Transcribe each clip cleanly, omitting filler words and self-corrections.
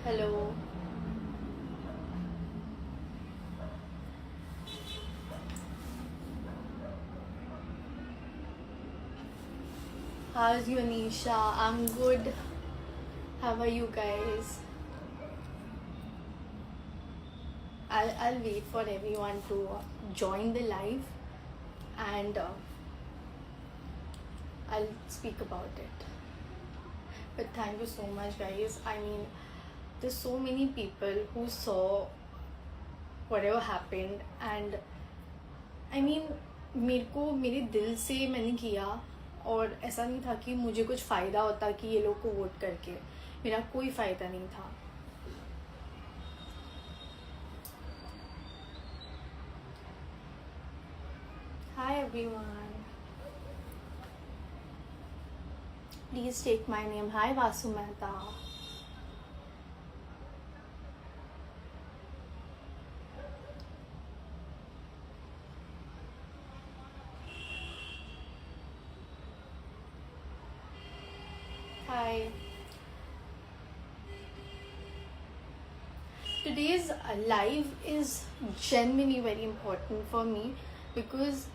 Hello. How's you, Nisha? I'm good. How are you guys? I'll wait for everyone to join the live and I'll speak about it. But thank you so much, guys. I mean, there's so many people who saw whatever happened and I mean, मेरे को मेरे दिल से मैंने किया और ऐसा नहीं था कि मुझे कुछ फ़ायदा होता कि ये लोग को वोट करके मेरा कोई फ़ायदा नहीं था. Hi everyone. Please take my name. Hi Vasu Mehta. Hi. Today's live is genuinely very important for me because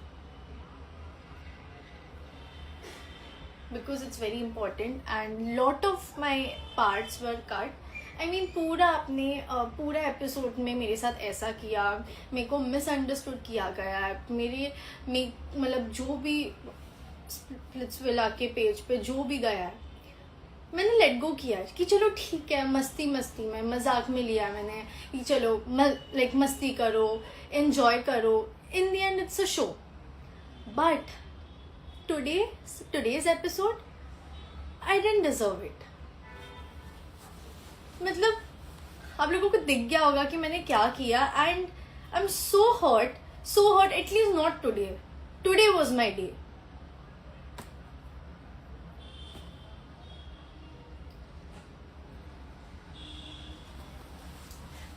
it's very important and lot of my parts were cut. I mean पूरा आपने पूरा episode में मेरे साथ ऐसा किया, मेरे को मिसअंडरस्टूड किया गया है. मतलब जो भी स्प्लिट्सविला के पेज पे जो भी गया है मैंने लेट गो किया कि चलो ठीक है, मस्ती में मजाक में लिया मैंने कि चलो लाइक मस्ती करो, एंजॉय करो. इन the and it's a show. But today's episode I didn't deserve it. मतलब आप लोगों को दिख गया होगा कि मैंने क्या किया and I'm so hurt, at least not today. Today was my day.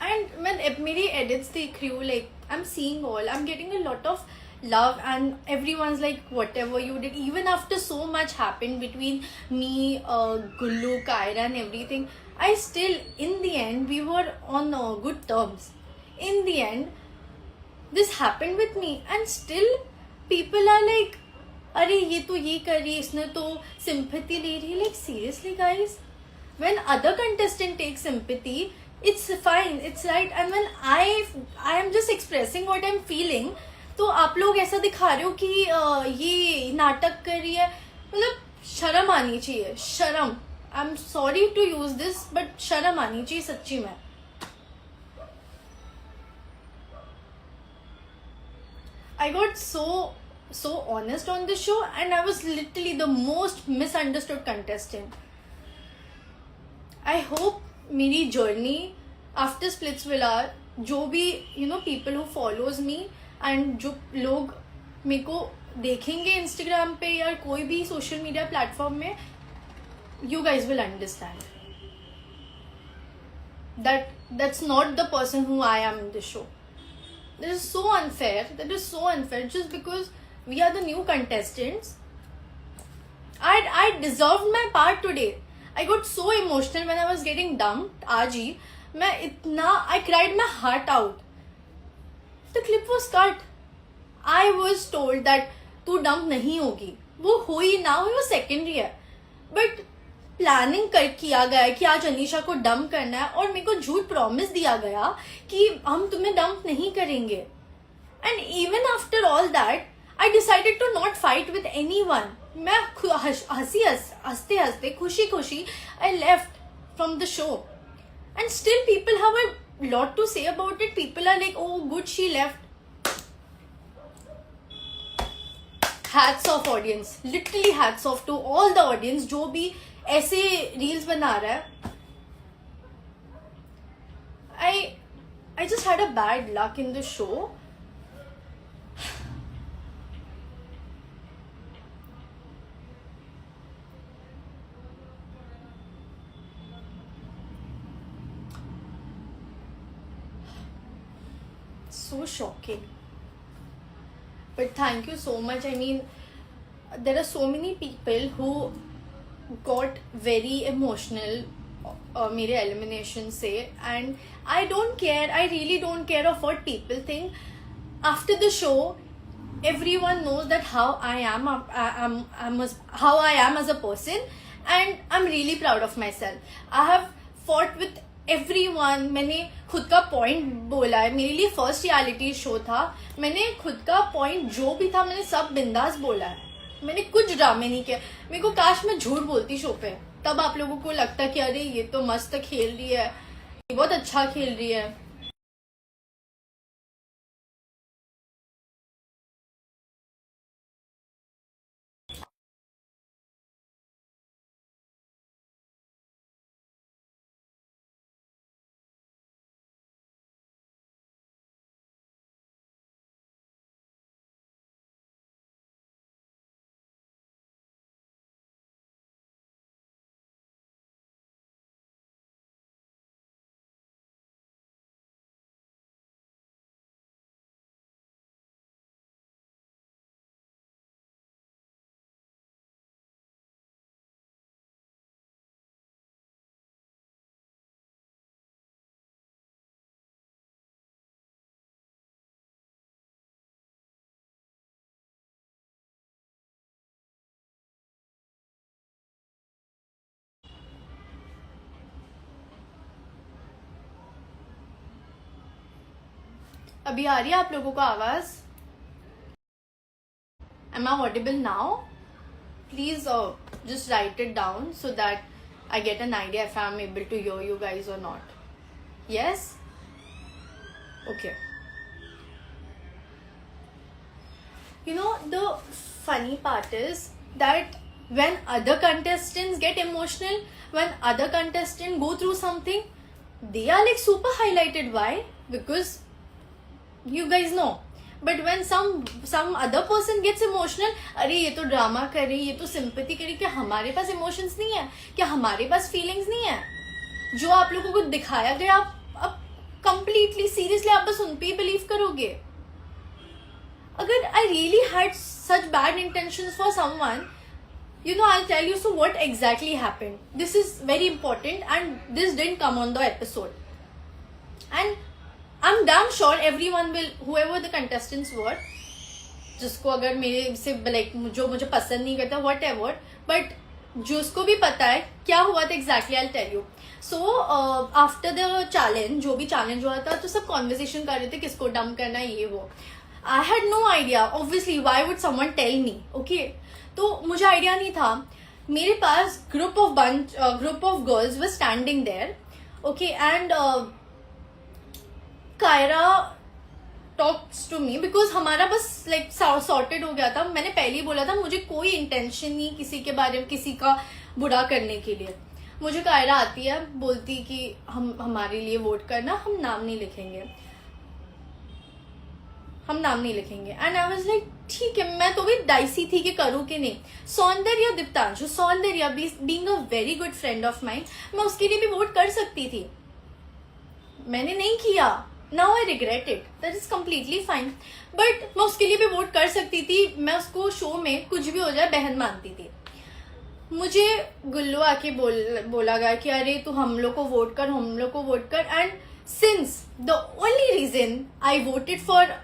And when मेरी edits देख रही हूँ, like I'm seeing all, I'm getting a lot of love and everyone's like whatever you did, even after so much happened between me, Gullu, Kaira and everything, I still, in the end, we were on good terms. In the end, this happened with me and still people are like, अरे ये तो ये कर रही है, इसने तो sympathy ले रही है. Like seriously guys, when other contestant takes sympathy, it's fine, it's right. And when I am just expressing what I'm feeling, तो आप लोग ऐसा दिखा रहे हो कि ये नाटक कर रही है. मतलब शर्म आनी चाहिए, शर्म. I am sorry to use this but शर्म आनी चाहिए सच्ची में. I got so honest on the show and I was literally the most misunderstood contestant. I hope मेरी journey after Splitsvilla, जो भी people who follows me and जो लोग मेरे को देखेंगे इंस्टाग्राम पे या कोई भी सोशल मीडिया प्लेटफॉर्म में, you guys will understand that that's not the person who I am in this show. That is so unfair. Just because we are the new contestants. I deserved my part today. I got so emotional when I was getting dumped. आज ही I cried my heart out. The clip was cut. I was told that तू dump नहीं होगी. वो हुई ना हुई वो secondary है. But प्लानिंग किया गया है कि आज अनीशा को डंप करना है और मेरे को झूठ प्रॉमिस दिया गया कि हम तुम्हें डंप नहीं करेंगे. And even after all that I decided to not fight with anyone. मैं हंसते हंसते खुशी I left from the show and still people have a lot to say about it. People are like, oh good she left. Hats off audience, literally hats off to all the audience जो भी ऐसे reels बना रहा है. I just had a bad luck in the show. So shocking. But thank you so much. I mean, there are so many people who got very emotional मेरे elimination से, and I don't care, I really don't care of what people think. After the show everyone knows that how I am, how I am as a person, and I'm really proud of myself. I have fought with everyone. मैंने खुद का point बोला है. मेरे लिए first reality show था. मैंने खुद का पॉइंट जो भी था मैंने सब बिंदास बोला है. मैंने कुछ ड्रामे नहीं किया. मेरे को काश मैं झूठ बोलती शो पे, तब आप लोगों को लगता कि अरे ये तो मस्त खेल रही है, ये बहुत अच्छा खेल रही है. अभी आ रही है आप लोगों को आवाज? Am I audible now? Please just write it down so that I get an idea if I'm able to hear you guys or not. Yes? Okay. You know, the funny part is that when other contestants get emotional, when other contestants go through something, they are like super highlighted. Why? Because you guys know. But when some other person gets emotional, अरे ये तो drama कर रही, ये तो sympathy कर रही, क्या हमारे पास इमोशंस नहीं है? क्या हमारे पास फीलिंग्स नहीं है? जो आप लोगों को दिखाया गया, आप कंप्लीटली सीरियसली आप बस उन पे बिलीव करोगे. अगर I really had such bad intentions for someone, you know, I'll tell you. So what exactly happened? This is very important, and this didn't come on the episode. And I'm damn sure everyone will, whoever the contestants were, जिसको अगर मेरे से like जो मुझे पसंद नहीं करता whatever, but जिसको भी पता है क्या हुआ था exactly, I'll tell you. So after the challenge, जो भी challenge हुआ था, तो सब conversation कर रहे थे किसको डंप करना है ये वो. I had no idea. Obviously, why would someone tell me? Okay, तो मुझे idea नहीं था. मेरे पास group of girls were standing there. Okay, and Kaira talks to me because हमारा बस लाइक सॉर्टेड हो गया था. मैंने पहले ही बोला था मुझे कोई इंटेंशन नहीं किसी के बारे में किसी का बुरा करने के लिए. मुझे कायरा आती है, बोलती कि हमारे लिए वोट करना, हम नाम नहीं लिखेंगे. एंड आई वाज लाइक ठीक है. मैं तो भी डाइसी थी कि करूँ कि नहीं. सौंदर्य दीप्तांशु, सौंदर्य being a very good friend of mine, मैं उसके लिए भी वोट कर सकती थी. मैंने नहीं किया. Now I regret it. That is completely fine. But मैं उसके लिए भी वोट कर सकती थी. मैं उसको शो में कुछ भी हो जाए बहन मानती थी. मुझे गुल्लू आके बोला गया कि अरे तू हम लोग को वोट कर. And since the only reason I voted for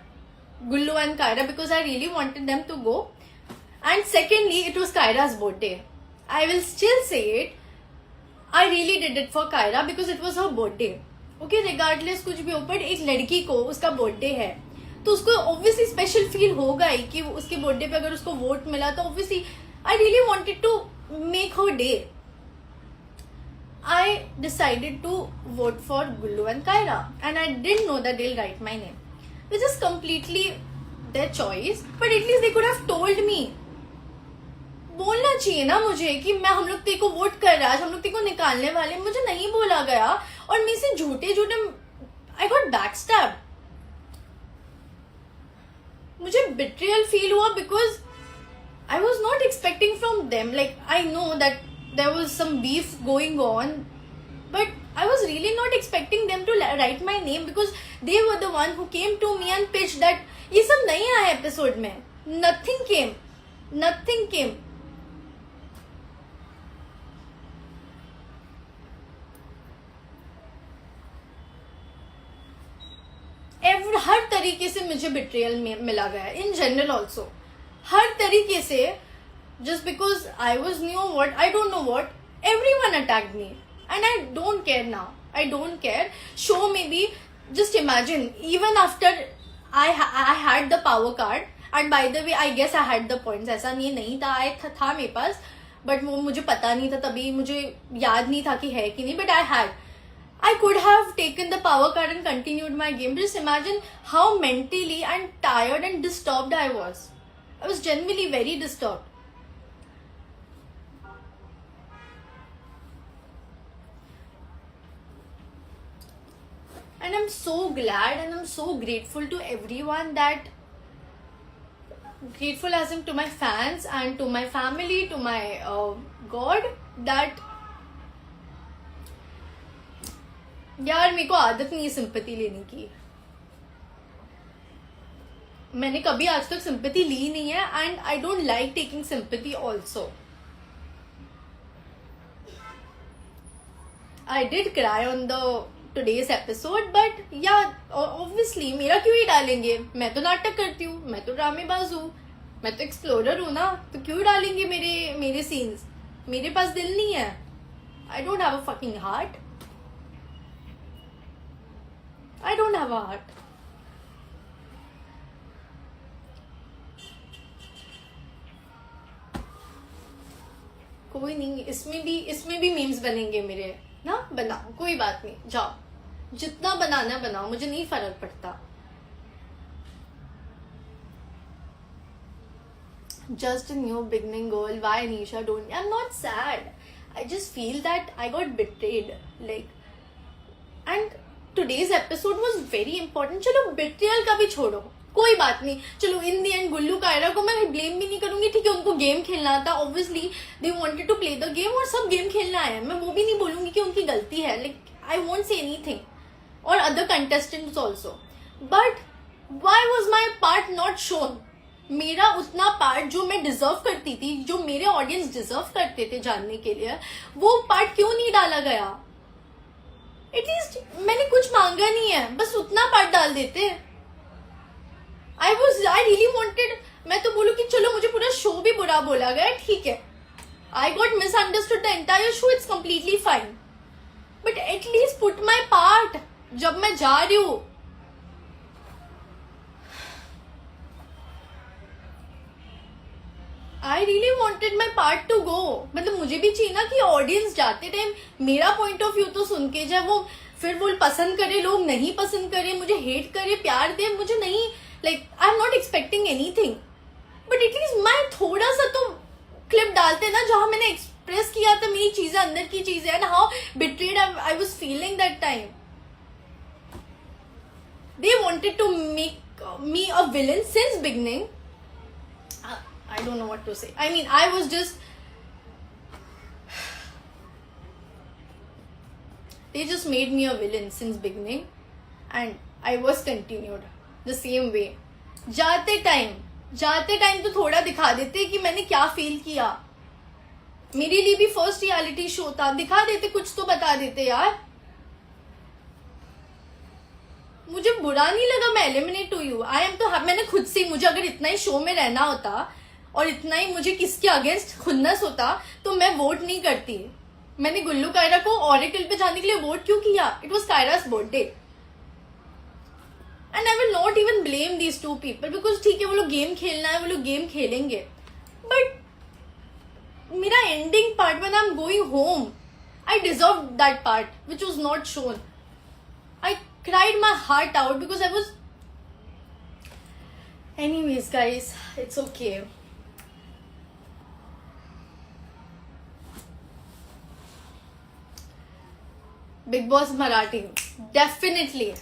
Gullu and Kaira because I really wanted them to go. And secondly it was Kaira's birthday. I will still say it. I really did it for Kaira because it was her birthday. Okay, regardless कुछ भी हो, but एक लड़की को उसका birthday है तो उसको ऑब्वियसली स्पेशल फील होगा ही कि उसके बर्थडे पे अगर उसको वोट मिला तो obviously I really wanted to make her day. I decided to vote for Gullu and Kaira and I didn't know that they will write my name, which is completely their choice. But at least they could have told me. बोलना चाहिए ना मुझे कि मैं हम लोग तेरे को वोट कर रहा है, हम लोग तेरे को निकालने वाले. मुझे नहीं बोला गया और मेरे से झूठे आई गॉट बैकस्टैब. मुझे बिट्रियल फील हुआ because I was not expecting from them. Like I know that there was some beef going on, but I was really not expecting them to write my name because they were the one who came to me and pitched that ये सब नहीं आया episode में. Nothing came. हर तरीके से मुझे betrayal मिला गया, इन जनरल ऑल्सो, हर तरीके से. Just because I was new, what I don't know what, everyone attacked me, and I don't care now. I don't care. Show maybe, just imagine, even after I had the power card, and by the way I guess I had the points. ऐसा नहीं था, था मेरे पास, but वो मुझे पता नहीं था, तभी मुझे याद नहीं था कि है कि नहीं, but I could have taken the power card and continued my game. Just imagine how mentally and tired and disturbed I was. I was genuinely very disturbed. And I'm so glad and I'm so grateful to everyone, that grateful as in to my fans and to my family, to my God, that यार मेरे को आदत नहीं है sympathy लेने की. मैंने कभी आज तक सिंपैथी ली नहीं है, and I don't like taking sympathy also. I did cry on the today's episode, but yeah, obviously मेरा क्यों ही डालेंगे, मैं तो नाटक करती हूँ, मैं तो ड्रामेबाज हूँ, मैं तो एक्सप्लोरर हूँ ना, तो क्यों डालेंगे मेरे सीन्स. मेरे पास दिल नहीं है. I don't have a fucking heart. I don't have a heart. कोई नहीं, इसमें भी मीम्स बनेंगे मेरे ना. बनाओ, कोई बात नहीं, जाओ जितना बनाना बनाओ, मुझे नहीं फर्क पड़ता. Just a new beginning girl. Why Nisha don't? I'm not sad. I just feel that I got betrayed. Like, and today's episode was very important. चलो betrayal का भी छोड़ो, कोई बात नहीं. चलो इन दी एंड गुल्लू कायरा को मैं ब्लेम भी नहीं करूंगी. ठीक है, उनको गेम खेलना था, obviously they wanted to play the game, और सब गेम खेलना आया. मैं वो भी नहीं बोलूंगी कि उनकी गलती है. Like, I won't say anything, और other contestants also. But why was my part not shown? मेरा उतना पार्ट जो मैं डिजर्व करती थी, जो मेरे ऑडियंस डिजर्व करते थे जानने के लिए, वो पार्ट क्यों नहीं डाला गया? एटलीस्ट मैंने कुछ मांगा नहीं है, बस उतना पार्ट डाल देते. I really wanted, मैं तो बोलूँ कि चलो मुझे पूरा शो भी बुरा बोला गया, ठीक है. I got misunderstood the entire show, it's completely fine. But at least put my part. जब मैं जा रही हूँ, I really wanted my part to go. मतलब मुझे भी चाहिए ना कि ऑडियंस जाते टाइम मेरा पॉइंट ऑफ व्यू तो सुन के जाए. वो फिर वो पसंद करे, लोग नहीं पसंद करे, मुझे हेट करे, प्यार दे, मुझे नहीं. Like, I am not expecting anything, but at least मैं थोड़ा सा तो क्लिप डालते ना जहां मैंने एक्सप्रेस किया था मेरी चीजें, अंदर की चीजें, and how betrayed I was feeling that time. They wanted to make me a villain since beginning. I don't know what to say. I mean, I was just, they just made me a villain since beginning, and I was continued the same way. जाते time तो थोड़ा दिखा देते कि मैंने क्या feel किया. मेरे लिए भी फर्स्ट रियलिटी शो था, दिखा देते, कुछ तो बता देते यार. मुझे बुरा नहीं लगा मैं एलिमिनेट हुई हूँ. आई एम तो, मैंने खुद से, मुझे अगर इतना ही शो में रहना होता और इतना ही मुझे किसके अगेंस्ट खुन्नस होता तो मैं वोट नहीं करती. मैंने गुल्लू कायरा को ऑरेकल पे जाने के लिए वोट क्यों किया? It was Kaira's birthday, and I will not even blame these two people, because ठीक है वो लोग गेम खेलना है, वो लोग गेम खेलेंगे. बट मेरा ending part, when I am going home, I deserve that part which was not shown. I cried my heart out because I was, anyways guys, it's okay. Big Boss Marathi, definitely.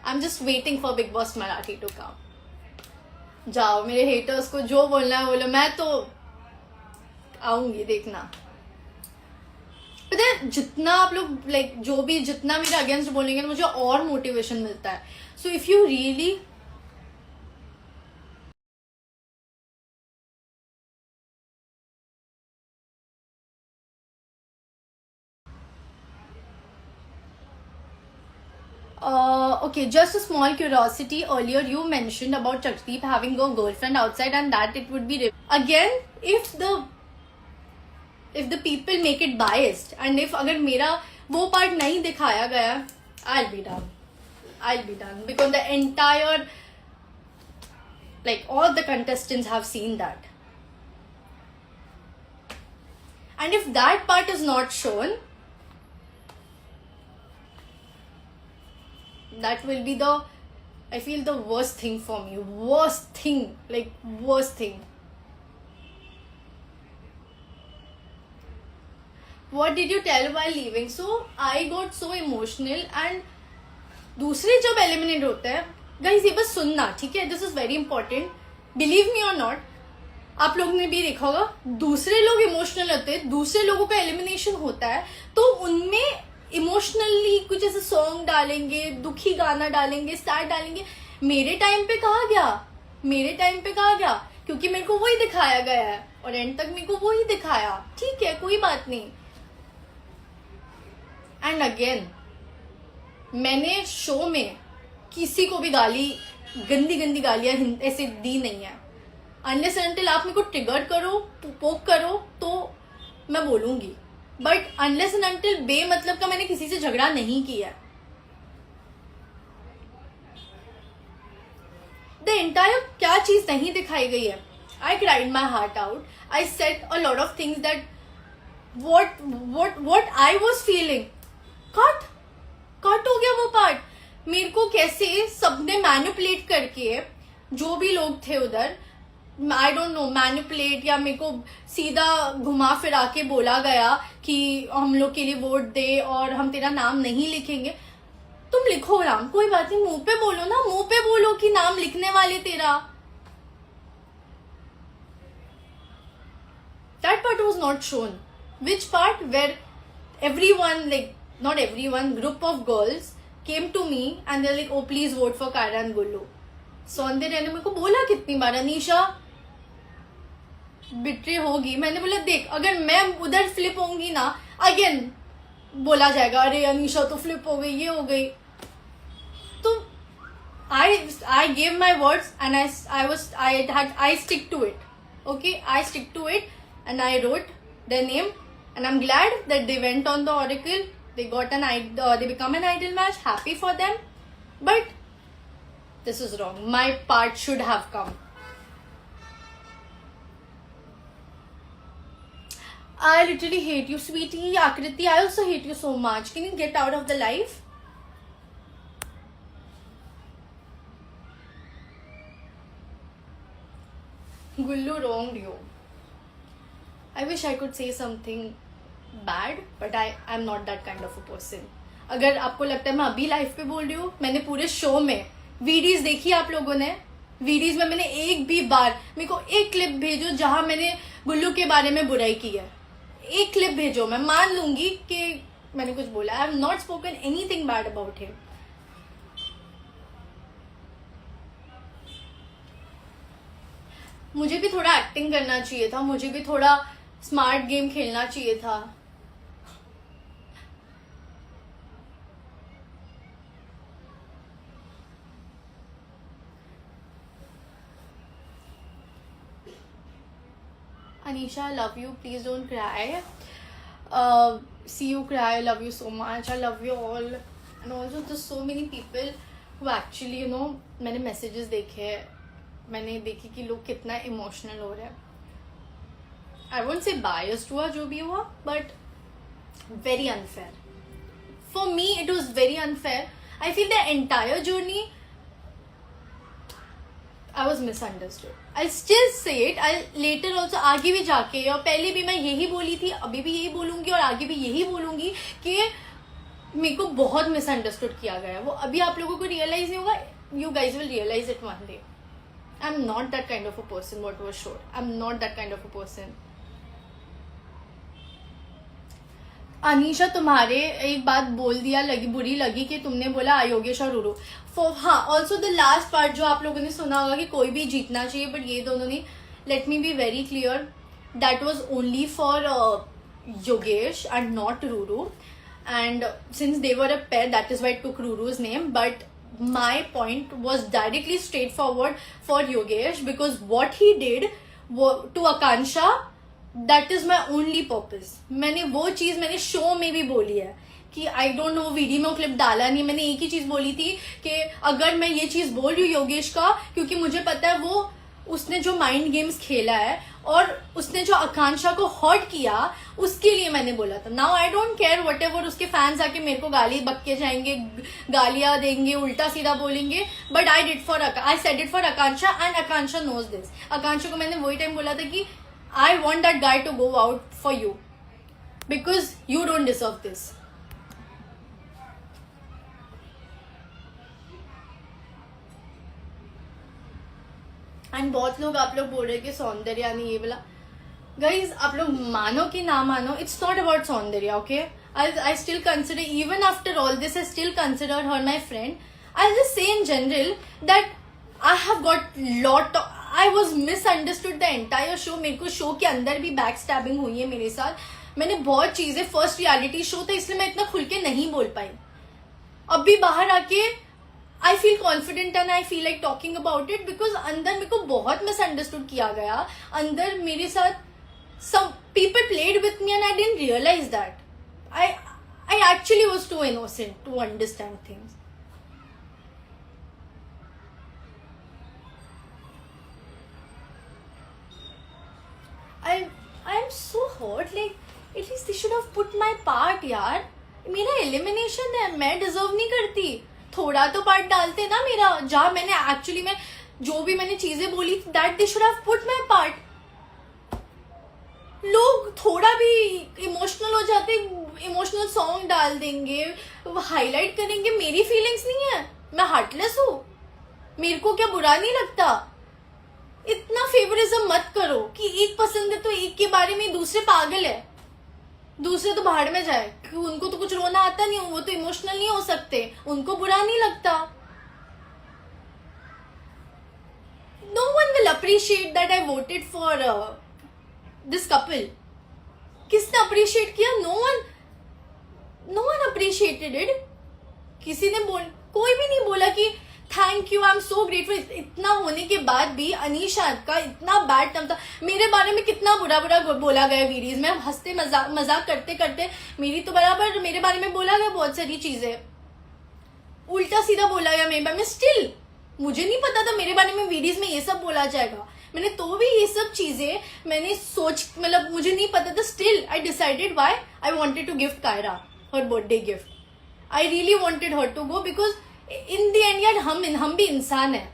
I'm just waiting for Big Boss Marathi to come. जाओ, मेरे haters को जो बोलना है बोलो, मैं तो आऊंगी, देखना. पता है, जितना आप लोग लाइक जो भी जितना मेरे अगेंस्ट बोलेंगे मुझे और मोटिवेशन मिलता है. So if you really Okay, just a small curiosity. Earlier you mentioned about Chakdeep having a girlfriend outside and that it would be again if the people make it biased and if अगर मेरा वो part नहीं दिखाया गया, I'll be done because the entire, like, all the contestants have seen that. And if that part is not shown, that will be I feel the worst thing for me. Worst thing. What did you tell while leaving? So I got so emotional and दूसरे जब eliminate होते हैं, guys ये बस सुनना, ठीक है? This is very important, believe me और नॉट. आप लोगों ने भी देखा होगा, दूसरे लोग इमोशनल होते हैं, दूसरे लोगों का एलिमिनेशन होता है तो उनमें इमोशनली कुछ ऐसे सॉन्ग डालेंगे, दुखी गाना डालेंगे, सैड डालेंगे. मेरे टाइम पे कहा गया क्योंकि मेरे को वही दिखाया गया है और एंड तक मेरे को वही दिखाया. ठीक है, कोई बात नहीं. एंड अगेन, मैंने शो में किसी को भी गंदी गालियां ऐसे दी नहीं है. अनलेस अनटिल आप मेरे को ट्रिगर करो, पोक करो तो मैं बोलूंगी, बट अनलेस एंड अनटिल बेमतलब का मैंने किसी से झगड़ा नहीं किया. द एंटायर क्या चीज नहीं दिखाई गई है. I cried my heart out. I said a lot of things that what I was feeling. Cut हो गया वो पार्ट. मेरे को कैसे सबने मैनिपुलेट करके, जो भी लोग थे उधर, आई डोंट नो, मैनिपुलेट या मेरे को सीधा घुमा फिरा के बोला गया कि हम लोग के लिए वोट दे और हम तेरा नाम नहीं लिखेंगे. तुम लिखो नाम, कोई बात नहीं, मुंह पे बोलो ना, मुंह पे बोलो कि नाम लिखने वाले तेरा. That part was not shown. Which part? Where everyone, like, not everyone, group of girls came to me and they're like, oh please vote for Kyra and Gullu. सौंदर्य ने मेरे को बोला कितनी बार, अनीशा बिट्रे होगी. मैंने बोला देख, अगर मैं उधर फ्लिप होंगी ना, अगेन बोला जाएगा अरे अनीशा तो फ्लिप हो गई, ये हो गई. तो I gave my words and I stick to it. Okay, I stick to it and I wrote their name and I'm glad that they went on the Oracle. They got they become an idol match. Happy for them, but this is wrong. My part should have come. I literally hate you, sweetie. Akriti, I also hate you so much. Can you get out of the life? Gullu wronged you. I wish I could say something bad, but I'm not that kind of a person. अगर आपको लगता है मैं अभी life पे बोल रही हूँ, मैंने पूरे शो में वीडियोस देखी आप लोगों ने. वीडियोस में मैंने एक भी बार, मेरे को एक क्लिप भेजो जहां मैंने गुल्लू के बारे में बुराई की है. एक क्लिप भेजो, मैं मान लूंगी कि मैंने कुछ बोला. I have not spoken anything bad about him. मुझे भी थोड़ा एक्टिंग करना चाहिए था, मुझे भी थोड़ा स्मार्ट गेम खेलना चाहिए था. Anisha, I love you. Please don't cry. See you cry. I love you so much. I love you all. And also, there's so many people who actually, you know, मैंने messages देखे हैं. मैंने देखी कि लोग कितना इमोशनल हो रहे हैं. आई वोंट से बायस्ड हुआ जो भी हुआ, but very unfair for me. It was very unfair. I feel the entire journey I was misunderstood. I still say it. I later also, आगे भी जाके, और पहले भी मैं यही बोली थी, अभी भी यही बोलूंगी और आगे भी यही बोलूंगी कि मेरे को बहुत मिसअंडरस्टूड किया गया. वो अभी आप लोगों को रियलाइज नहीं होगा. You guys will realise it one day. I'm not that kind of a person what was showed. I'm not that kind of a person. Anisha, तुम्हारे एक बात बोल दिया, बुरी लगी कि तुमने बोला योगेश और रूरू. हाँ, ऑल्सो द लास्ट पार्ट जो आप लोगों ने सुना होगा कि कोई भी जीतना चाहिए, बट ये दोनों ने, let me be very clear, that was only for Yogesh and not Ruru. and since they were a pair, that is why I took Ruru's name. But my point was directly straightforward for Yogesh, because what he did to Akansha, that is my only purpose. मैंने वो चीज मैंने show में भी बोली है कि आई don't no, video में क्लिप डाला नहीं, मैंने एक ही चीज बोली थी कि अगर मैं ये चीज बोल रही हूँ योगेश का, क्योंकि मुझे पता है वो उसने जो माइंड गेम्स खेला है और उसने जो आकांक्षा को हर्ट किया, उसके लिए मैंने बोला था. Now I don't care what ever उसके फैंस आके मेरे को गाली बक्के जाएंगे, गालियां देंगे, उल्टा सीधा बोलेंगे, but I said it for Akanksha and Akanksha knows this. Akanksha को मैंने वही टाइम बोला था कि I want that guy to go out for you because you don't deserve this. And बहुत लोग आप लोग बोल रहे कि सौंदर्या नहीं ये बोला. गाइज आप लोग मानो कि ना मानो, it's not about Soundarya. Okay, I still consider, even after all this I still consider her my friend. I just say in general that I have got lot, I was misunderstood the entire show. मेरे को show के अंदर भी back stabbing हुई है मेरे साथ. मैंने बहुत चीजें, फर्स्ट रियलिटी शो था इसलिए मैं इतना खुल के नहीं बोल पाई. अब भी बाहर आके I feel confident and I feel like talking about it because अंदर मेरे को बहुत misunderstood किया गया. अंदर मेरे साथ some people played with me and I didn't realize that. I actually was too innocent to understand things. I am so hurt. Like at least they should have put my part यार. मेरा elimination है, मैं deserve नहीं करती. थोड़ा तो part डालते ना मेरा, जहां मैंने एक्चुअली में जो भी मैंने चीजें बोली that they should have put my part. लोग थोड़ा भी इमोशनल हो जाते, इमोशनल सॉन्ग डाल देंगे, हाईलाइट करेंगे. मेरी फीलिंग्स नहीं है, मैं हार्टलेस हूं, मेरे को क्या बुरा नहीं लगता. इतना फेवरिज्म मत करो कि एक पसंद है तो एक के बारे में दूसरे पागल है, दूसरे तो भाड़ में जाए. उनको तो कुछ रोना आता नहीं, वो तो इमोशनल नहीं हो सकते, उनको बुरा नहीं लगता. No one will appreciate that I voted for this couple. किसने अप्रिशिएट किया? No one appreciated it. किसी ने कोई भी नहीं बोला कि thank you, I am so grateful. इतना होने के बाद भी अनीशा का इतना बैड टर्म था. मेरे बारे में कितना बुरा बोला गया वीडियोज में. हंसते मजाक करते करते मेरी तो बराबर मेरे बारे में बोला गया बहुत सारी चीजें, उल्टा सीधा बोला गया मेरे बारे में. स्टिल मुझे नहीं पता था मेरे बारे में वीडियोज में ये सब बोला जाएगा. मैंने तो भी ये सब चीजें मैंने मतलब मुझे नहीं पता था. Still I decided why I wanted to gift Kaira her birthday gift. I really wanted her to go because in the end यार हम भी इंसान है.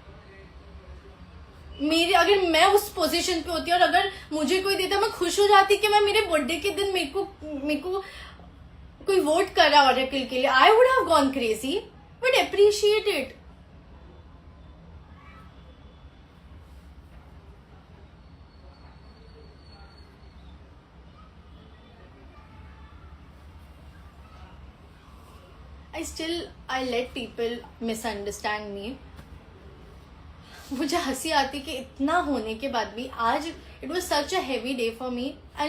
मेरे अगर मैं उस पोजीशन पे होती और अगर मुझे कोई देता, मैं खुश हो जाती कि मैं मेरे बर्थडे के दिन मेरे को कोई वोट कर रहा ऑरेकल के लिए. I would have gone crazy but appreciate it. I let people misunderstand me. मुझे हंसी आती कि इतना होने के बाद भी आज it was such a heavy day for me. I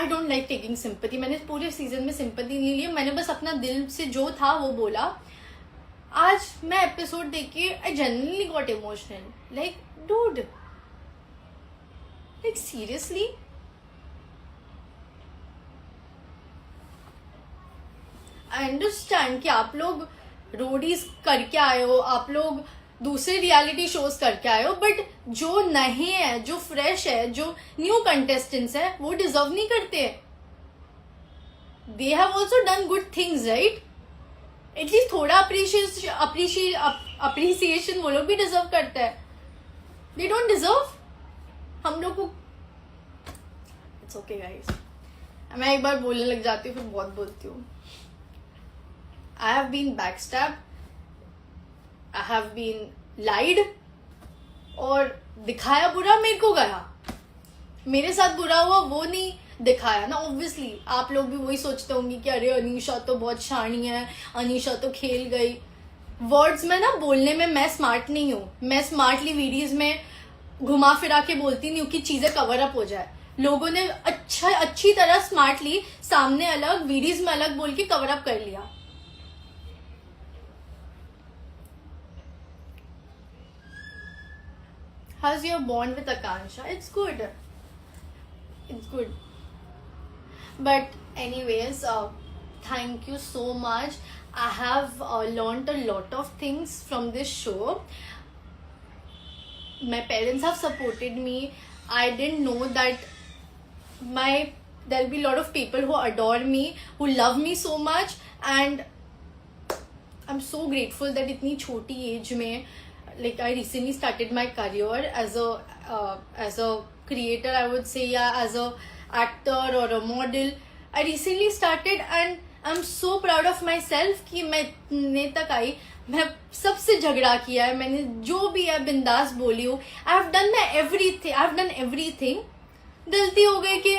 don't like taking sympathy. मैंने पूरे सीजन में सिंपैथी नहीं ली, मैंने बस अपना दिल से जो था वो बोला. आज मैं एपिसोड देख के I genuinely got emotional. Like dude, like seriously. I understand कि आप लोग रोडीज करके आए हो, आप लोग दूसरे रियलिटी शोज करके आए हो, बट जो नए हैं, जो फ्रेश है, जो न्यू कंटेस्टेंट्स है, वो डिजर्व नहीं करते. They have also done good things right. At least थोड़ा अप्रिसिएशन वो लोग भी डिजर्व करते हैं. They don't deserve. हम लोग को इट्स ओके गाइस. मैं एक बार बोलने लग जाती हूँ फिर बहुत बोलती हूँ. I have been backstabbed, I have been lied, और दिखाया बुरा मेरे को गया. मेरे साथ बुरा हुआ वो नहीं दिखाया ना. ऑब्वियसली आप लोग भी वही सोचते होंगे कि अरे अनीशा तो बहुत शानी है, अनीशा तो खेल गई. वर्ड्स में ना बोलने में मैं स्मार्ट नहीं हूँ. मैं स्मार्टली वीडियोज में घुमा फिरा के बोलती नहीं हूँ कि चीजें कवर अप हो जाए. लोगों ने अच्छी तरह स्मार्टली सामने अलग वीडियोस में अलग बोल के कवर अप कर लिया. How's your bond with Akansha? It's good. It's good. But anyways, thank you so much. I have learned a lot of things from this show. My parents have supported me. I didn't know that there'll be a lot of people who adore me, who love me so much, and I'm so grateful that itni choti age mein, like I recently started my career as a creator, I would say, yeah, as a actor or a model. I recently started and I'm so proud of myself कि मैं इतने तक आई. मैं सबसे झगड़ा किया है, मैंने जो भी है बिंदास बोली हूँ. I have done everything. गलती हो गई कि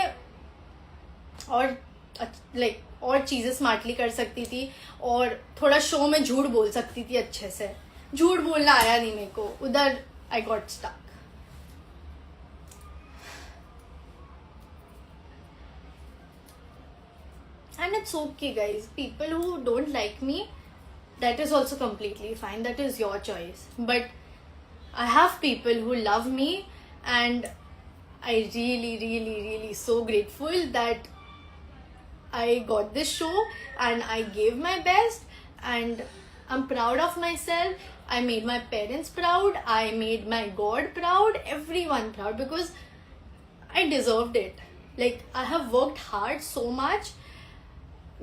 और चीजें स्मार्टली कर सकती थी और थोड़ा शो में झूठ बोल सकती थी अच्छे से. झूठ बोलना आया नहीं मेरे को, उधर I got stuck. And it's okay, guys. People who don't like me, that is also completely fine. That is your choice. But I have people who love me, and I really so grateful that I got this show and I gave my best, and I'm proud of myself. I made my parents proud. I made my God proud. Everyone proud because I deserved it. Like, I have worked hard so much.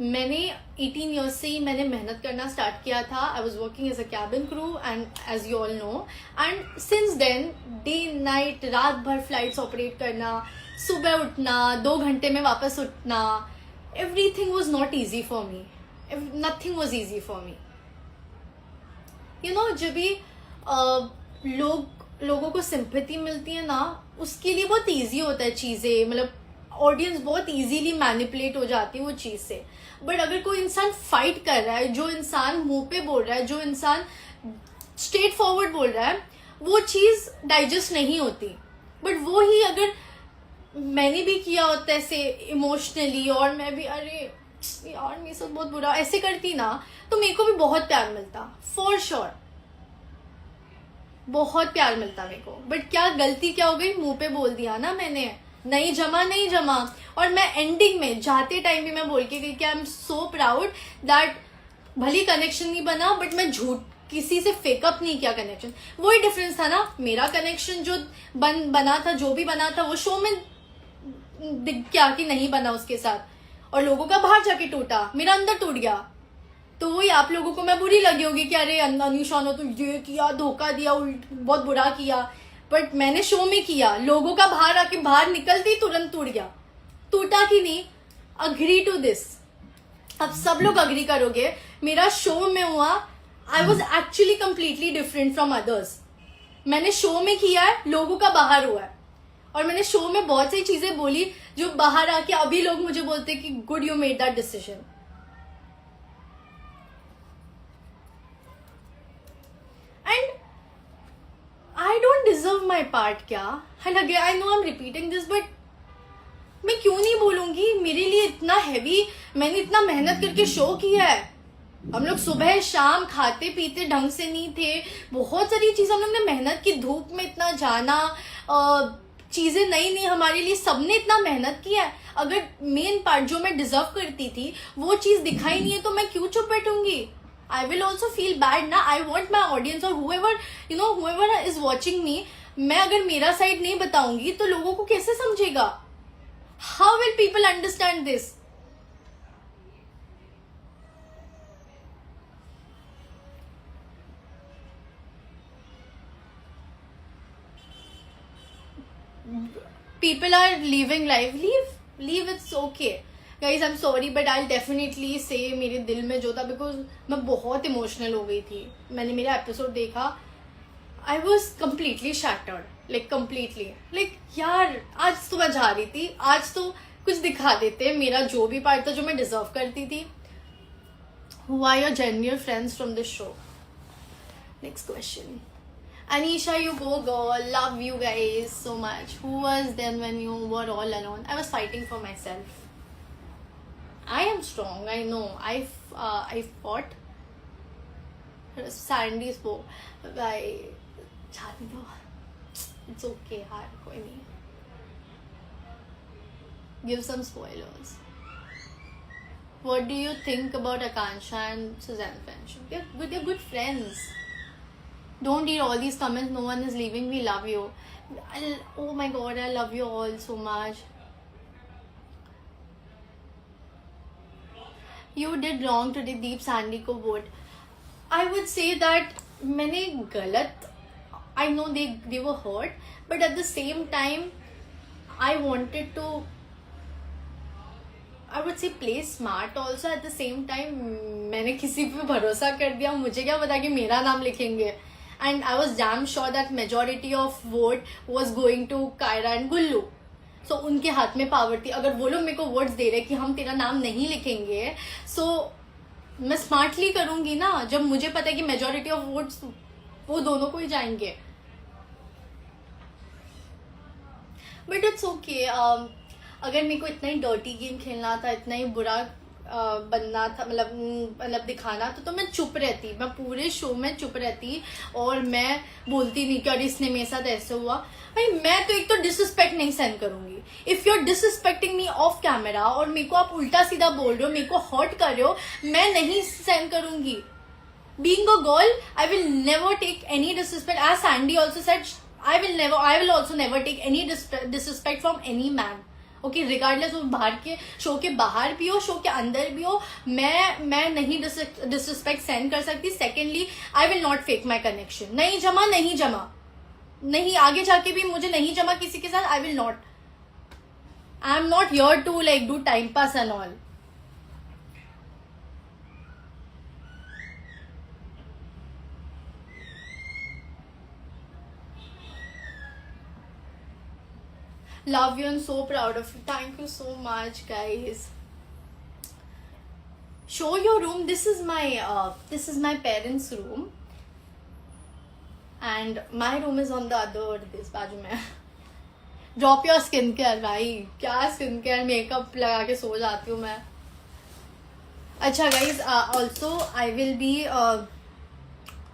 मैंने 18 years से ही मैंने मेहनत करना start किया था. I was working as a cabin crew and as you all know, and since then day night रात भर flights operate करना, सुबह उठना, 2 घंटे में वापस उठना, everything was not easy for me. Nothing was easy for me. You know, जब भी लोगों को सिंपैथी मिलती है ना, उसके लिए बहुत ईजी होता है चीज़ें. मतलब ऑडियंस बहुत इजीली मैनिपुलेट हो जाती है वो चीज़ से. बट अगर कोई इंसान फाइट कर रहा है, जो इंसान मुंह पे बोल रहा है, जो इंसान स्ट्रेट फॉरवर्ड बोल रहा है, वो चीज़ डाइजेस्ट नहीं होती. बट वो ही अगर मैंने भी किया होता ऐसे इमोशनली, और मैं भी अरे यार मेरे साथ बहुत बुरा ऐसे करती ना, तो मेरे को भी बहुत प्यार मिलता. फॉर श्योर बहुत प्यार मिलता मेरे को. बट क्या गलती क्या हो गई, मुंह पे बोल दिया ना मैंने, नहीं जमा. और मैं एंडिंग में जाते टाइम भी मैं बोल के गई कि I am so proud that भली कनेक्शन नहीं बना, बट मैं झूठ किसी से फेकअप नहीं किया कनेक्शन. वही डिफरेंस था ना. मेरा कनेक्शन जो बना था, जो भी बना था, वो शो में दिख गया कि नहीं बना उसके साथ, और लोगों का बाहर जाके टूटा, मेरा अंदर टूट गया. तो वही आप लोगों को मैं बुरी लगी होगी कि अरे अनुषा ने तो ये किया, धोखा दिया, बहुत बुरा किया. बट मैंने शो में किया, लोगों का बाहर निकलती तुरंत टूट गया. टूटा कि नहीं, अग्री टू दिस. अब सब लोग अग्री करोगे, मेरा शो में हुआ. I was actually completely different from others. मैंने शो में किया है, लोगों का बाहर हुआ है, और मैंने शो में बहुत सारी चीजें बोली जो बाहर आके अभी लोग मुझे बोलते कि good you made that decision. And I don't deserve my part क्या. And again, I know I'm repeating this, but मैं क्यों नहीं बोलूंगी. मेरे लिए इतना हैवी, मैंने इतना मेहनत करके शो किया है. हम लोग सुबह शाम खाते पीते ढंग से नहीं थे. बहुत सारी चीज़ हम लोग ने मेहनत की, धूप में इतना जाना, चीज़ें नई हमारे लिए, सबने इतना मेहनत किया है. अगर मेन पार्ट जो मैं डिजर्व करती थी वो चीज़ दिखाई नहीं है, तो मैं क्यों चुप बैठूंगी. I will also feel bad ना. I want my audience or whoever is watching me, मैं अगर मेरा साइड नहीं बताऊंगी तो लोगों को कैसे समझेगा. How will people understand this? People are living life. Leave. It's okay. Guys, I'm sorry, but I'll definitely say मेरे दिल में जो था, because मैं बहुत इमोशनल हो गई थी. मैंने मेरा एपिसोड देखा, I was completely shattered, like completely. Like यार, आज तो मैं जा रही थी, आज तो कुछ दिखा देते मेरा जो भी पार्ट था जो मैं डिजर्व करती थी. Who are your genuine friends from this show? Next question. Anisha, you go girl. Love you guys so much. Who was then when you were all alone? I was fighting for myself. I am strong. I know. I fought. Sandy spoke. It's okay. यार कोई नहीं. Give some spoilers. What do you think about Akansha and Suzanne friendship? They're good friends. Don't read all these comments. No one is leaving. We love you. Oh my god, I love you all so much. You did wrong today, Deep Sandy को vote. I would say that मैंने गलत. I know they were hurt, but at the same time, I wanted to. I would say play smart also. At the same time, मैंने किसी पे भरोसा कर दिया. मुझे क्या पता कि मेरा नाम लिखेंगे. And I was damn sure that majority of vote was going to Kyra and Gullu. So उनके हाथ में पावर थी. अगर वो लोग मेरे को वोट्स दे रहे कि हम तेरा नाम नहीं लिखेंगे, so मैं स्मार्टली करूंगी ना. जब मुझे पता है कि मेजोरिटी ऑफ वोट्स वो दोनों को ही जाएंगे. But it's okay. अगर मेरे को इतना ही डर्टी गेम खेलना था, इतना ही बुरा बनना था, मतलब दिखाना तो मैं चुप रहती. मैं पूरे शो में चुप रहती और मैं बोलती नहीं कि अरे इसने मेरे साथ ऐसे हुआ. भाई मैं तो एक तो डिसरिस्पेक्ट नहीं सहन करूंगी. If you are disrespecting me off camera और मेरे को आप उल्टा सीधा बोल रहे हो, मेरे को हर्ट कर रहे हो, मैं नहीं सहन करूंगी. Being a girl, I will never take any disrespect. As Sandy also said, I will also never take any disrespect from any man. Okay, regardless वो बाहर के शो के बाहर भी हो, शो के अंदर भी हो, मैं नहीं डिसरिस्पेक्ट सेंड कर सकती. Secondly, I will not fake my connection. नहीं जमा, नहीं आगे जाके भी मुझे नहीं जमा किसी के साथ. I will not. I am not here to like do time pass and all. Love you and so proud of you. Thank you so much, guys. Show your room. This is my parents' room, and my room is on the other this बाजू में. Drop your skincare भाई. क्या skincare makeup लगा के सो जाती हूँ मैं. अच्छा guys, also I will be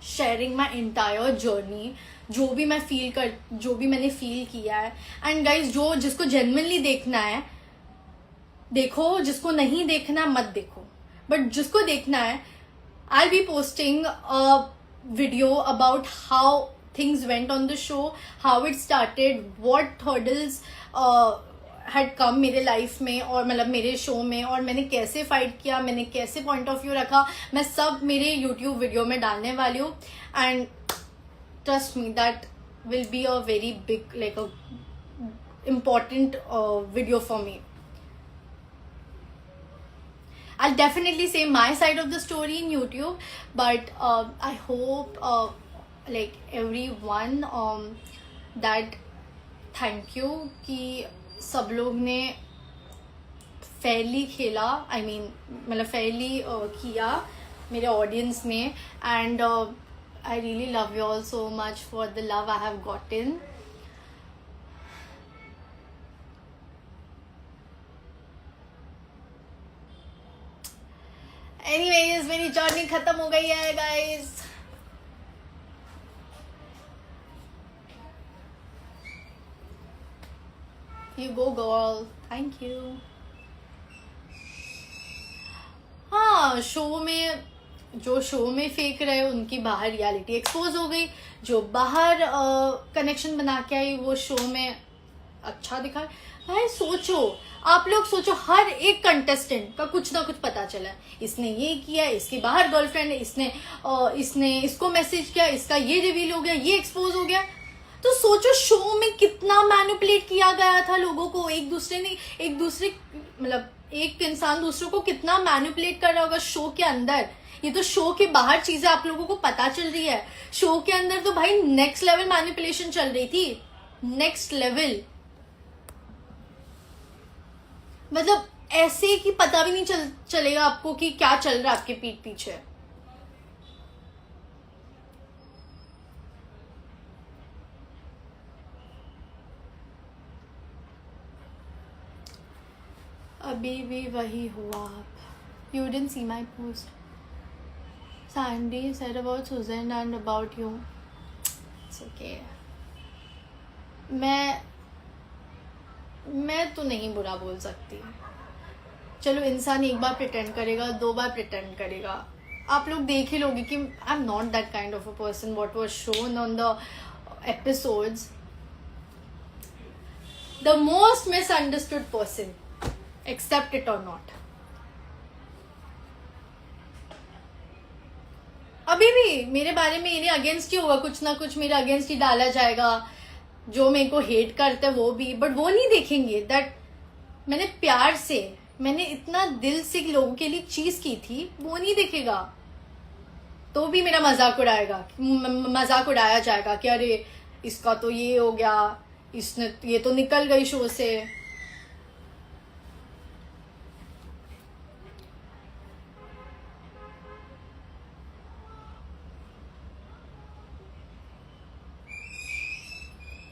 sharing my entire journey. जो भी मैंने फील किया है. एंड गाइज, जिसको जेन्युइनली देखना है देखो, जिसको नहीं देखना मत देखो. बट जिसको देखना है, I be posting a video about how things went on the show, how it started, what hurdles had come मेरे लाइफ में और मतलब मेरे शो में, और मैंने कैसे फाइट किया, मैंने कैसे पॉइंट ऑफ व्यू रखा, मैं सब मेरे यूट्यूब वीडियो में डालने वाली हूँ. And trust me, that will be a very big, like a important video for me. I'll definitely say my side of the story in YouTube, but I hope like everyone that thank you कि सब लोग ने fairly खेला. I mean मतलब fairly किया मेरे audience ने. And I really love you all so much for the love I have gotten. Anyways, मेरी जर्नी खत्म हो गई है guys. You go girl. Thank you. हाँ, जो शो में फेंक रहे उनकी बाहर रियलिटी एक्सपोज हो गई. जो बाहर कनेक्शन बना के आई वो शो में अच्छा दिखा. भाई सोचो, आप लोग सोचो, हर एक कंटेस्टेंट का कुछ ना कुछ पता चला. इसने ये किया, इसकी बाहर गर्लफ्रेंड है, इसने इसको मैसेज किया, इसका ये रिवील हो गया, ये एक्सपोज हो गया. तो सोचो शो में कितना मैनिपुलेट किया गया था लोगों को. एक दूसरे मतलब एक इंसान दूसरों को कितना मैनिपुलेट कर रहा होगा शो के अंदर. ये तो शो के बाहर चीजें आप लोगों को पता चल रही है. शो के अंदर तो भाई नेक्स्ट लेवल मैनिपुलेशन चल रही थी. नेक्स्ट लेवल मतलब ऐसे कि पता भी नहीं चलेगा आपको कि क्या चल रहा है आपके पीठ पीछे. अभी भी वही हुआ आप. You didn't see my post. Sandy said about Susan and about you. It's okay. मैं तो नहीं बुरा बोल सकती. चलो इंसान एक बार प्रिटेंड करेगा, 2 बार प्रिटेंड करेगा. आप लोग देख ही लोगे कि I am not that kind of a person what was shown on the episodes. The most misunderstood person, accept it और नॉट. अभी भी मेरे बारे में मेरे अगेंस्ट ही होगा, कुछ ना कुछ मेरे अगेंस्ट ही डाला जाएगा. जो मेरे को हेट करते हैं वो भी, बट वो नहीं देखेंगे दैट मैंने प्यार से, मैंने इतना दिल से लोगों के लिए चीज की थी. वो नहीं देखेगा. तो भी मेरा मजाक उड़ाया जाएगा कि अरे इसका तो ये हो गया, इसने ये तो निकल गई शो से.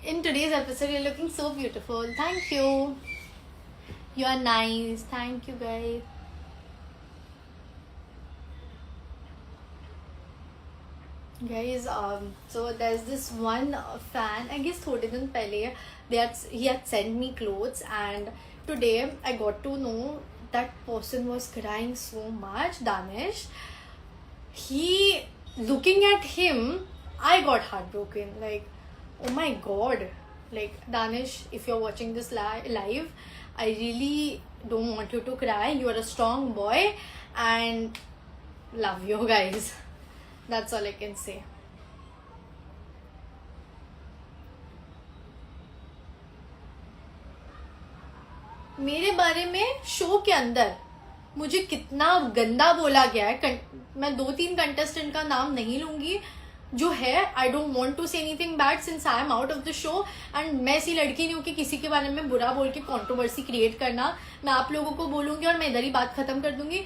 In today's episode, you're looking so beautiful. Thank you. You are nice. Thank you, guys. Guys, so there's this one fan. I guess थोड़े दिन पहले he had sent me clothes, and today I got to know that person was crying so much. Danish. Looking at him, I got heartbroken. Like, oh my god, like Danish, if you're watching this live, I really don't want you to cry. You are a strong boy and love you guys. That's all I can say. मेरे बारे में show के अंदर मुझे कितना गंदा बोला गया है. मैं 2-3 कंटेस्टेंट का नाम नहीं लूंगी जो है. I don't want to say anything bad since I am out of the show. And मैं ऐसी लड़की नहीं हूँ कि किसी के बारे में बुरा बोल के कॉन्ट्रोवर्सी क्रिएट करना. मैं आप लोगों को बोलूंगी और मैं इधर ही बात खत्म कर दूंगी.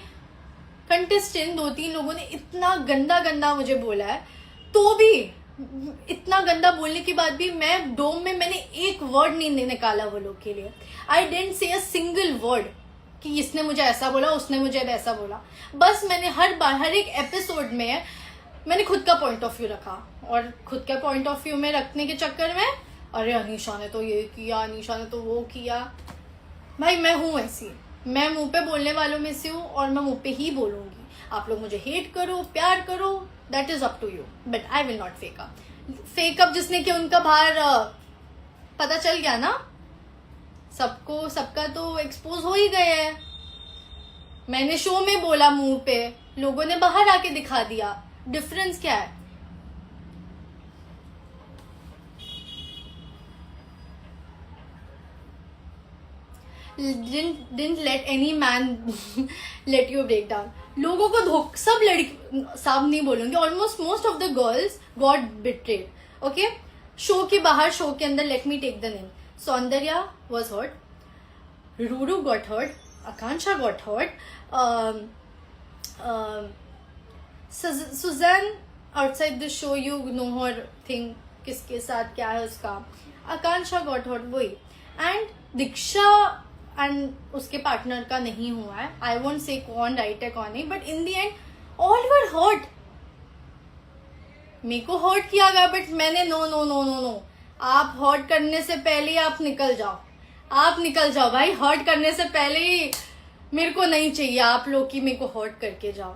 कंटेस्टेंट 2-3 लोगों ने इतना गंदा मुझे बोला है, तो भी इतना गंदा बोलने के बाद भी मैं डोम में मैंने एक वर्ड नहीं निकाला वो लोग के लिए. आई didn't say a single word कि इसने मुझे ऐसा बोला, उसने मुझे वैसा बोला. बस मैंने हर एक एपिसोड में मैंने खुद का पॉइंट ऑफ व्यू रखा, और खुद का पॉइंट ऑफ व्यू में रखने के चक्कर में अरे अनीशा ने तो ये किया, अनीशा ने तो वो किया. भाई मैं हूँ ऐसी, मैं मुंह पे बोलने वालों में से हूँ और मैं मुंह पे ही बोलूंगी. आप लोग मुझे हेट करो, प्यार करो, that is up to you, but I will not fake up. जिसने कि उनका बाहर पता चल गया ना, सबका तो एक्सपोज हो ही गए है. मैंने शो में बोला मुंह पे, लोगों ने बाहर आके दिखा दिया. डिफरेंस क्या है? Didn't let any man let you break down. लोगों को सब लड़की, सब नहीं बोलूंगी, almost most of the girls got betrayed. Okay, show के बाहर, शो के अंदर, let me take the name. Soundarya was hurt, Ruru got hurt, Akanksha got hurt, Suzanne outside the show, you know her thing, किसके साथ क्या है उसका. आकांक्षा गॉट हर्ट वही. एंड दीक्षा एंड उसके पार्टनर का नहीं हुआ है. आई वोंट से कौन राइट है कौन नहीं, but in the end all were hurt. मेरे को हर्ट किया गया, बट मैंने नो. आप हर्ट करने से पहले आप निकल जाओ भाई. हर्ट करने से पहले ही मेरे को नहीं चाहिए आप लोग की मेरे को हर्ट करके जाओ.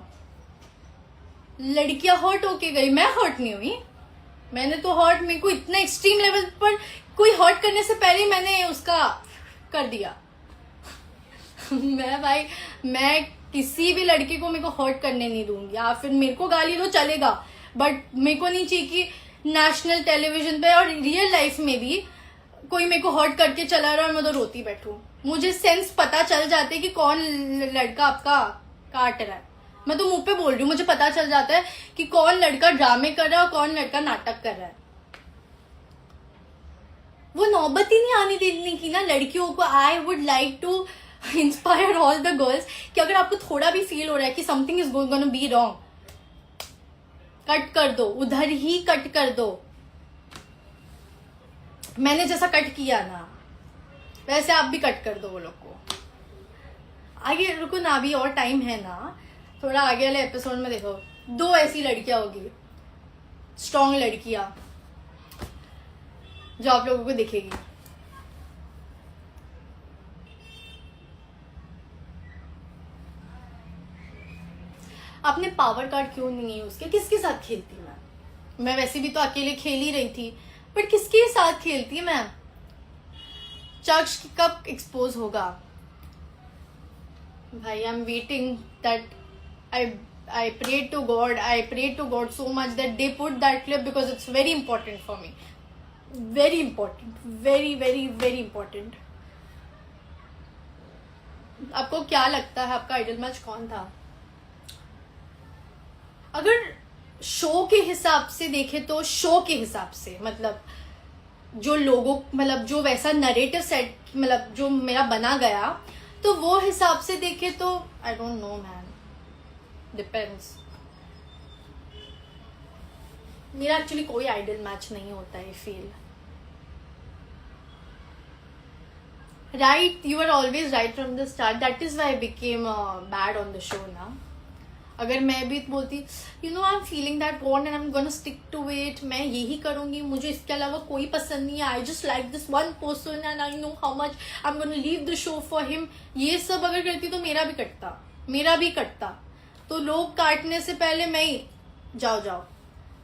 लड़कियां हर्ट होके गई, मैं हर्ट नहीं हुई. मैंने तो हर्ट, मेरे को इतना एक्सट्रीम लेवल पर कोई हर्ट करने से पहले ही मैंने उसका कर दिया. मैं किसी भी लड़की को मेरे को हर्ट करने नहीं दूंगी. आप फिर मेरे को गाली दो चलेगा, बट मेरे को नहीं चाहिए कि नेशनल टेलीविजन पे और रियल लाइफ में भी कोई मेरे को हर्ट करके चला रहा और मैं तो रोती बैठूं. मुझे सेंस पता चल जाते कि कौन लड़का आपका काट रहा है. मैं तो मुंह पे बोल रही हूँ, मुझे पता चल जाता है कि कौन लड़का ड्रामे कर रहा है और कौन लड़का नाटक कर रहा है. वो नौबत ही नहीं आने देने की ना लड़कियों को. I would like to inspire all the girls कि अगर आपको थोड़ा भी फील हो रहा है कि something is going be wrong, cut कर दो, उधर ही कट कर दो. मैंने जैसा कट किया ना वैसे आप भी कट कर दो वो लोग को. आगे रुको ना, अभी और टाइम है ना, थोड़ा आगे वाले एपिसोड में देखो 2 ऐसी लड़कियां होगी, स्ट्रॉन्ग लड़कियां, जो आप लोगों को दिखेगी। आपने पावर कार्ड क्यों नहीं यूज किया? किसके साथ खेलती मैं वैसे भी तो अकेले खेल ही रही थी, बट किसके साथ खेलती मैं? चक्ष कब एक्सपोज होगा भाई? I am waiting that I prayed to God so much that they put that clip because it's very important for me. Very important. Very, very, very important. आपको क्या लगता है आपका आइडल मैच कौन था? अगर शो के हिसाब से देखे तो शो के हिसाब से, मतलब जो लोगों, मतलब जो वैसा नरेटिव सेट, मतलब जो मेरा बना गया, तो वो हिसाब से देखे तो I don't know man, depends. मेरा एक्चुअली कोई आइडल मैच नहीं होता है, feel right, you are always right from the start, that is why I became bad on the show ना। अगर मैं भी बोलती you know I am feeling that bond and I am gonna stick to it, मैं यही करूंगी, मुझे इसके अलावा कोई पसंद नहीं है, I just like this one person and I know how much I am gonna leave the show for him, ये सब अगर करती तो मेरा भी कटता। तो लोग काटने से पहले मैं ही जाओ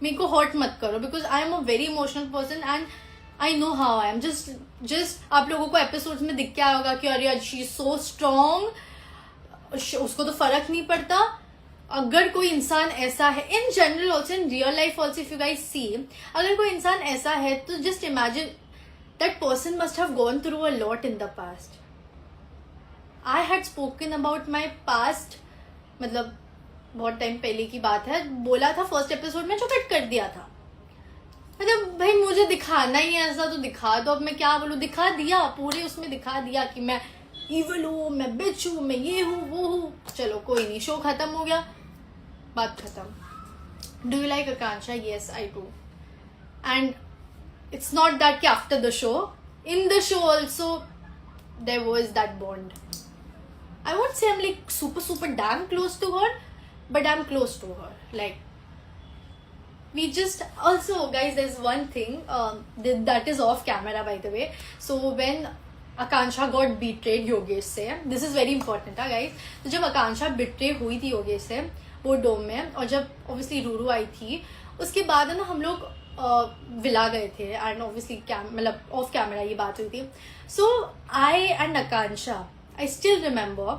मेरे को हर्ट मत करो, because I am a very emotional person and I know how I am. Just आप लोगों को एपिसोड्स में दिख क्या होगा कि अरे शी इज सो स्ट्रॉन्ग, उसको तो फर्क नहीं पड़ता। अगर कोई इंसान ऐसा है, in general also, in real life also, if you guys see, अगर कोई इंसान ऐसा है तो just imagine that person must have gone through a lot in the past. I had spoken about my past, मतलब बहुत टाइम पहले की बात है, बोला था फर्स्ट एपिसोड में, जो कट कर दिया था। मतलब भाई मुझे दिखाना ही है ऐसा तो दिखा दो, अब मैं क्या बोलूं, दिखा दिया, पूरे उसमें दिखा दिया कि मैं इवल हूँ, मैं बिच हूँ, मैं ये हूँ वो हूँ। चलो कोई नहीं, शो खत्म हो गया, बात खत्म। Do you like Akanksha? Yes I do, and it's not that कि after the show, in the show also there was that bond. I won't say I'm like super damn close to her, but I'm close to her. Like, we just also, guys, there's one thing that is off camera, by the way. So when Akansha got betrayed Yogesh से, this is very important, guys. तो जब आकांक्षा betray हुई थी योगेश से वो डोम में, और जब obviously रूरू आई थी, उसके बाद है ना हम लोग विला गए थे, एंड ऑब्वियसली मतलब ऑफ कैमरा ये बात हुई थी. So I and Akanksha, I still remember